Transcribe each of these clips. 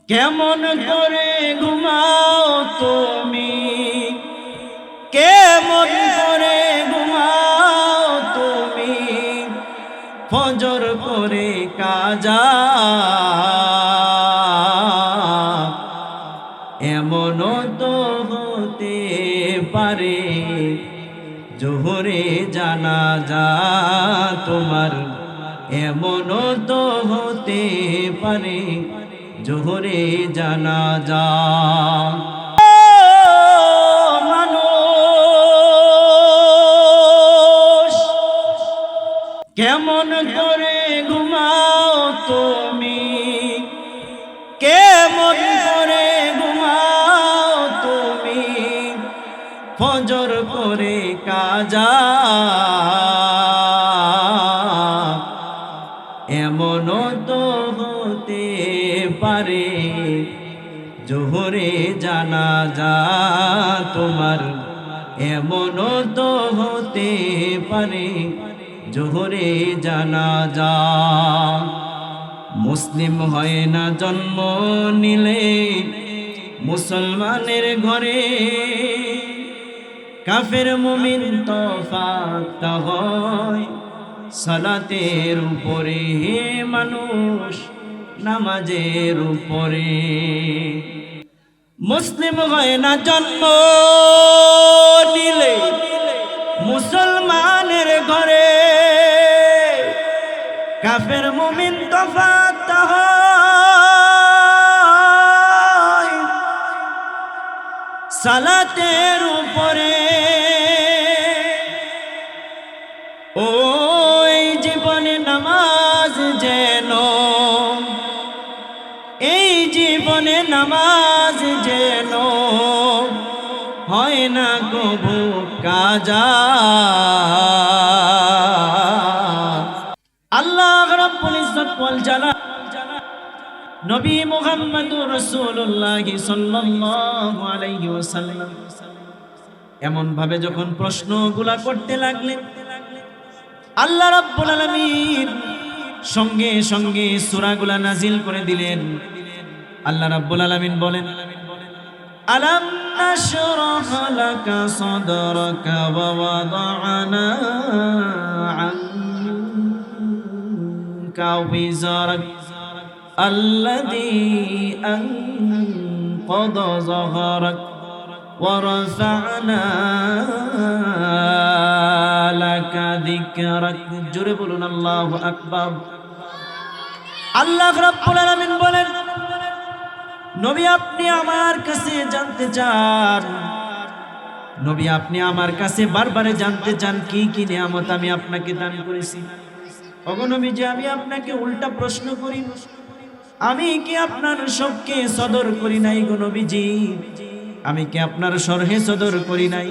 কেমন করে ঘুমাও তুমি, কেমন করে ঘুমাও তুমি, ফজর করে কাজা। এমনও তো হতে পারে জোহরে জানাজা তোমার, এমনও তো হতে পারে জোহরে জানাজা। মানুষ কেমন করে ঘুমাও তুমি, কেমন করে ঘুমাও তুমি, ফজর করে কাজা। এমনও তো হতে পারে জোহরে জানাজা তোমার, এমনও তো হতে পারে জোহরে জানাজা। মুসলিম হয় না জন্ম নিলে মুসলমানের ঘরে, কাফের মুমিন তফাৎ হয় সালাতের উপরে, মানুষ নামাজের উপরে। মুসলিম হয় না জন্ম নিলে মুসলমানের ঘরে, কাফের মুমিন তফাৎ হয় সালাতের উপরে। ওই জীবনে নামাজ যেন, এই জীবনে নামাজ যেন হয় না কবু কাজা। আল্লাহ রাব্বুল ইজ্জত ওয়াল জালাল নবী মুহাম্মদুর রাসূলুল্লাহ সাল্লাল্লাহু আলাইহি ওয়াসাল্লাম এমন ভাবে যখন প্রশ্নগুলা করতে লাগলেন, আল্লাহ রাব্বুল আলামিন সঙ্গে সঙ্গে সূরাগুলা নাজিল করে দিলেন। আল্লাহ রাব্বুল আলামিন বলেন, আলাম নাশরাহ লাকা সাদরাকা ওয়া ওয়াদা'না আনকা ওয়িজারাক আল্লাযী আনকাযা যাহরাক ওয়া রাফা'না লাকা যিকরাক। জোরে বলুন আল্লাহু আকবার। আল্লাহ রাব্বুল আলামিন বলেন, নবী আপনি আমার কাছে জানতে চান, নবী আপনি আমার কাছে বারবারে জানতে চান কি কি নিয়ামত আমি আপনাকে দান করেছি। ওগো নবীজি, আমি আপনাকে উল্টা প্রশ্ন করি, আমি কি আপনার শোককে সদর করি নাই? গো নবীজি, আমি কি আপনার শরহে সদর করি নাই?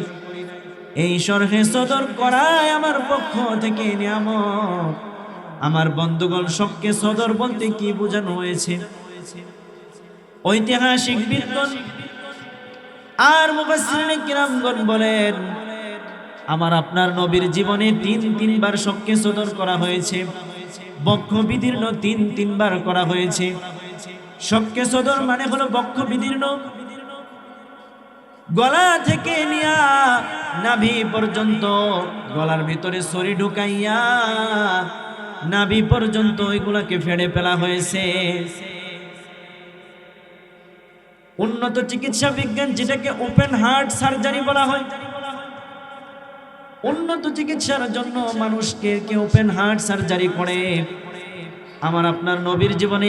এই শরহে সদর করায় আমার পক্ষ থেকে নিয়ামত। আমার বন্ধুগণ, শোককে সদর বলতে কি বোঝানো হয়েছে? ঐতিহাসিক বিদ্বান আর মুফাসসিরিনে কিরামগণ বলেন, আমার আপনার নবীর জীবনে তিনবার শোককে সদর করা হয়েছে, বক্ষ বিদীর্ণ তিনবার করা হয়েছে। শোককে সদর মানে হলো বক্ষ বিদীর্ণ, গলা থেকে নিয়া নাভি পর্যন্ত, গলার ভিতরে ছড়ি ঢুকাইয়া নাভি পর্যন্ত ওইগুলাকে ফেড়ে ফেলা হয়েছে। উন্নত চিকিৎসা বিজ্ঞান যেটাকে ওপেন হার্ট সার্জারি বলা হয়, উন্নত চিকিৎসার জন্য মানুষকে কে ওপেন হার্ট সার্জারি করে। আমার আপনার নবীর জীবনে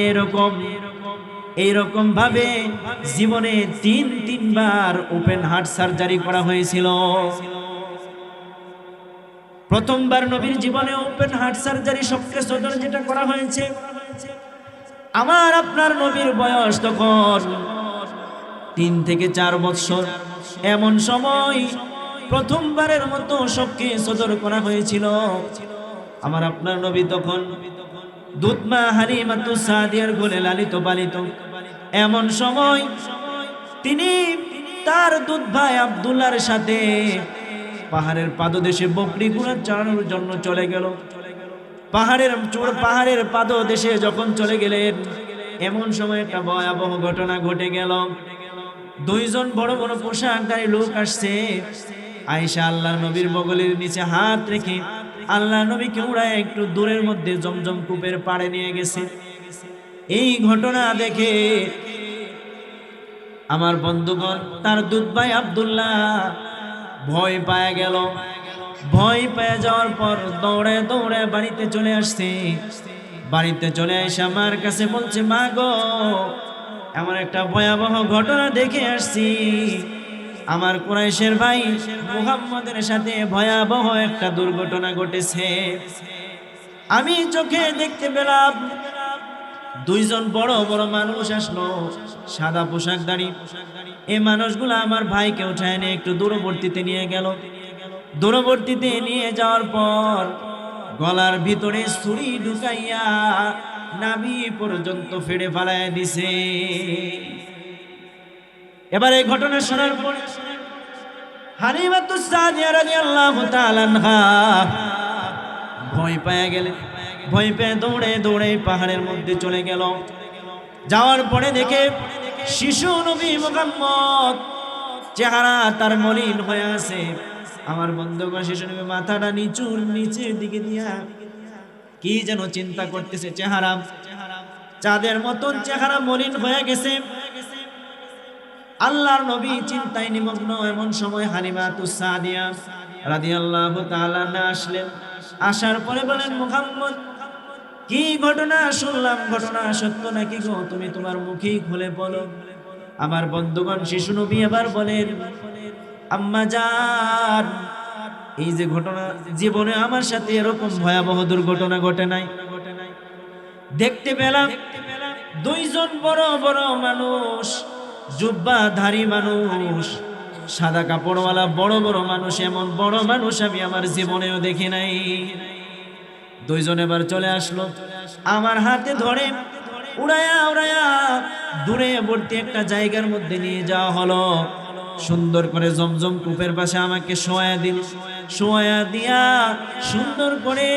এইরকম ভাবে জীবনে তিনবার ওপেন হার্ট সার্জারি করা হয়েছিল। প্রথমবার নবীর জীবনে ওপেন হার্ট সার্জারি শোককে সদর যেটা করা হয়েছে, আমার আপনার নবীর বয়স তখন 3 থেকে 4 বছর। এমন সময় প্রথমবারের মতো শোককে সদর করা হয়েছিল। আমার আপনার নবী তখন দুধমা হালিমাতুস সাদিয়ার কোলে লালিত পালিত। এমন সময় তিনি তার দুধ ভাই আব্দুল্লাহর সাথে পাহাড়ের পাদদেশে বকরি ঘোড়া চড়ানোর জন্য চলে গেল। পাহাড়ের পাদদেশে যখন চলে গেলেন, এমন সময় একটা ভয়াবহ ঘটনা ঘটে গেল। দুইজন বড় বড় পোশাকধারী লোক আসছে। আয়েশা আল্লাহর নবীর বগলের নিচে হাত রেখে আল্লাহর নবীকে উড়ায় একটু দূরের মধ্যে জমজম কূপের পাড়ে নিয়ে গেছে। এই ঘটনা দেখে আমার বন্ধুগণ, তার দুধ ভাই আব্দুল্লাহ ভয় পায় গেল। ভয় পেয়ে যাওয়ার পর দৌড়ে দৌড়ে বাড়িতে চলে আসছে। বাড়িতে চলে এসে আমার কাছে বলছে, মা গো, এমন একটা ভয়াবহ ঘটনা দেখে আসছি। আমার কুরাইশের ভাই মুহাম্মদের সাথে ভয়াবহ একটা দুর্ঘটনা ঘটেছে। আমি চোখে দেখতে পেলাম দুইজন বড় বড় মানুষ আসলো, সাদা পোশাকধারী। এই মানুষগুলো আমার ভাইকে উঠায় নিয়ে একটু দূরবর্তীতে নিয়ে গেল। দূরবর্তীতে নিয়ে যাওয়ার পর গলার ভিতরে ছুরি ঢুকাইয়া নাভি পর্যন্ত ফেড়ে ফেলাইয়া দিছে। এবার এই ঘটনা শোনার পর হালিমাতুস সাদিয়া রাদিয়াল্লাহু তাআলা আনহা ভয় পেয়ে গেলেন। ভয় পেয়ে দৌড়ে দৌড়ে পাহাড়ের মধ্যে চলে গেল। যাওয়ার পরে দেখে শিশু নবী মুহাম্মদ চেহারা তার মলিন হয়ে আছে। আমার বন্ধুগণ, শিশু নবী মাথাটা নিচের দিকে দিয়া কি যেন চিন্তা করতেছে। চেহারা চাঁদের মতন চেহারা মলিন হয়ে গেছে। আল্লাহর নবী চিন্তায় নিমগ্ন। এমন সময় হালিমাতুস সাদিয়া রাদিয়াল্লাহু তাআলা আসলেন। আসার পরে বলেন, মুহাম্মদ, কি ঘটনা শুনলাম, ঘটনা সত্য নাকি গো? তুমি তোমার মুখেই খুলে বলো। আমার বন্ধুগণ, শিশু নবী এবার বলেন, আম্মা জান, এই যে ঘটনা, জীবনে আমার সাথে এরকম ভয়াবহ দুর্ঘটনা ঘটে নাই। দেখতে পেলাম দুইজন বড় বড় মানুষ, জুব্বাধারী মানুষ, সাদা কাপড়ওয়ালা বড় বড় মানুষ। এমন বড় মানুষ আমি আমার জীবনেও দেখি নাই। দুইজন এবার চলে আসলো, আমার হাতে ধরে উড়ায়া উড়ায়া দূরে বর্তী একটা জায়গার মধ্যে নিয়ে যাওয়া হলো। সুন্দর করে জমজম কূপের পাশে আমাকে শোয়া দিল। শোয়া দিয়া সুন্দর করে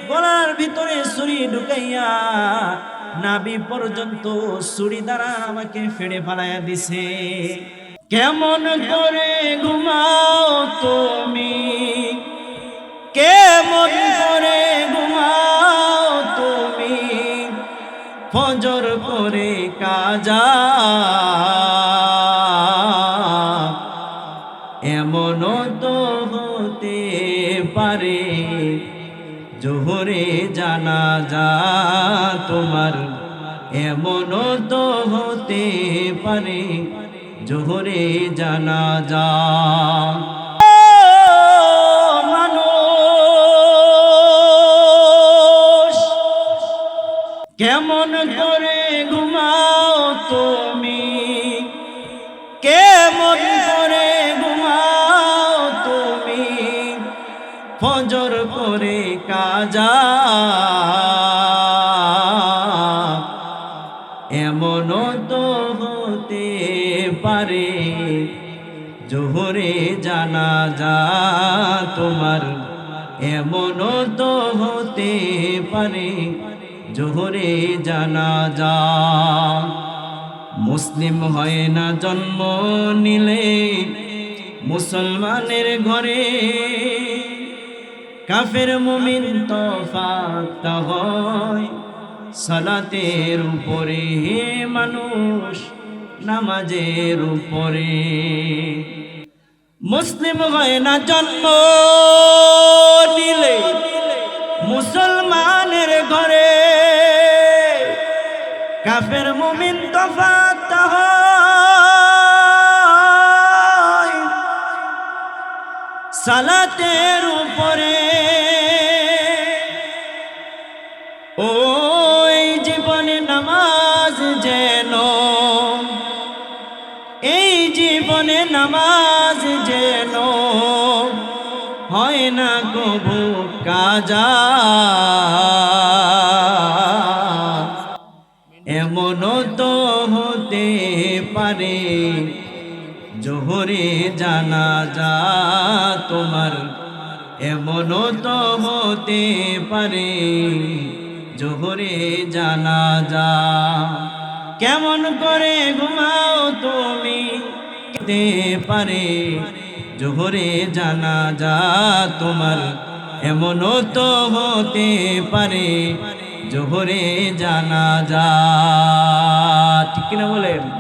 গলার ভিতরে ছুরি ঢুকাইয়া নাভি পর্যন্ত ছুরি দ্বারা আমাকে ফেড়ে ফেলাইয়া দিছে। কেমন করে ঘুমাও তুমি, কেমন করে ঘুমাও তুমি, ফজর করে কাজা। এমন তো হতে পারে জোহরে জানাজা তোমার, এমন তো হতে পারে জোহরে জানাজা। মানুষ কেমন করে ঘুমাও তুমি, কেমন করে ঘুমাও তুমি, ফজর করে কাজা। এমন তো হতে পারে জোহরে জানাজা তোমার, এমন তো হতে পারে জোহরে জানাজা। মুসলিম হয় না জন্ম নিলে মুসলমানের ঘরে, কাফের মুমিন তফাৎ হয় সালাতের উপরে, মানুষ নামাজের উপরে। মুসলিম হয় না জন্ম নিলে মুসলমানের ঘরে, কাফের মুমিন তফাৎ হয় সালাতের উপরে। ওই জীবনে নামাজ যেন, এই জীবনে নামাজ যেন হয় না কবু কাজা। এমন তো হতে পারে জোহরে জানাজা তোমার, এমন তো হতে পারে জোহরে জানাজা। কেমন করে ঘুমাও তুমি, হতে পারে জোহরে জানাজা তোমার, এমনও তো হতে পারে জোহরে জানাজা। ঠিক কিনা বলেন?